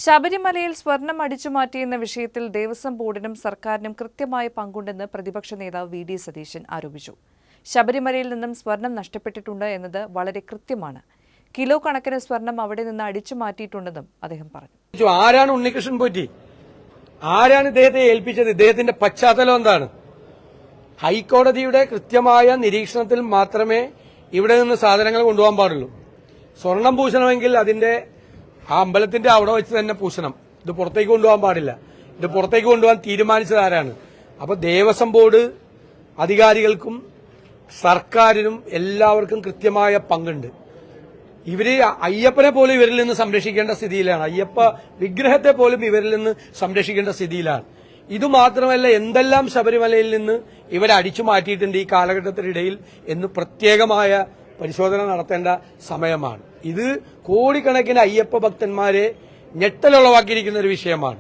ശബരിമലയിൽ സ്വർണം അടിച്ചുമാറ്റിയെന്ന വിഷയത്തിൽ ദേവസ്വം ബോർഡിനും സർക്കാരിനും കൃത്യമായ പങ്കുണ്ടെന്ന് പ്രതിപക്ഷ നേതാവ് വി.ഡി. സതീശൻ ആരോപിച്ചു. ശബരിമലയിൽ നിന്നും സ്വർണം നഷ്ടപ്പെട്ടിട്ടുണ്ട് എന്നത് വളരെ കൃത്യമാണ്. കിലോ കണക്കിന് സ്വർണം അവിടെ നിന്ന് അടിച്ചുമാറ്റിയിട്ടുണ്ടെന്നും അദ്ദേഹം പറഞ്ഞു. ആരാണ് ഉണ്ണികൃഷ്ണൻ പോറ്റി? ആരാണ് ഇദ്ദേഹത്തെ ഏൽപ്പിച്ചത്? ഇദ്ദേഹത്തിന്റെ പശ്ചാത്തലം എന്താണ്? ഹൈക്കോടതിയുടെ കൃത്യമായ നിരീക്ഷണത്തിൽ മാത്രമേ ഇവിടെ നിന്ന് സാധനങ്ങൾ കൊണ്ടുപോകാൻ പാടുള്ളൂ. സ്വർണം പൂശണമെങ്കിൽ അതിന്റെ ആ അമ്പലത്തിന്റെ അവിടെ വെച്ച് തന്നെ പൂശണം. ഇത് പുറത്തേക്ക് കൊണ്ടുപോകാൻ പാടില്ല. ഇത് പുറത്തേക്ക് കൊണ്ടുപോകാൻ തീരുമാനിച്ചത് ആരാണ്? അപ്പൊ ദേവസ്വം ബോർഡ് അധികാരികൾക്കും സർക്കാരിനും എല്ലാവർക്കും കൃത്യമായ പങ്കുണ്ട്. ഇവര് അയ്യപ്പനെ പോലും ഇവരിൽ നിന്ന് സംരക്ഷിക്കേണ്ട സ്ഥിതിയിലാണ്. അയ്യപ്പ വിഗ്രഹത്തെ പോലും ഇവരിൽ നിന്ന് സംരക്ഷിക്കേണ്ട സ്ഥിതിയിലാണ്. ഇതുമാത്രമല്ല, എന്തെല്ലാം ശബരിമലയിൽ നിന്ന് ഇവരെ അടിച്ചു മാറ്റിയിട്ടുണ്ട് ഈ കാലഘട്ടത്തിനിടയിൽ എന്ന് പ്രത്യേകമായ പരിശോധന നടത്തേണ്ട സമയമാണ്. ഇത് കോടിക്കണക്കിന് അയ്യപ്പ ഭക്തന്മാരെ ഞെട്ടലുളവാക്കിയിരിക്കുന്ന ഒരു വിഷയമാണ്.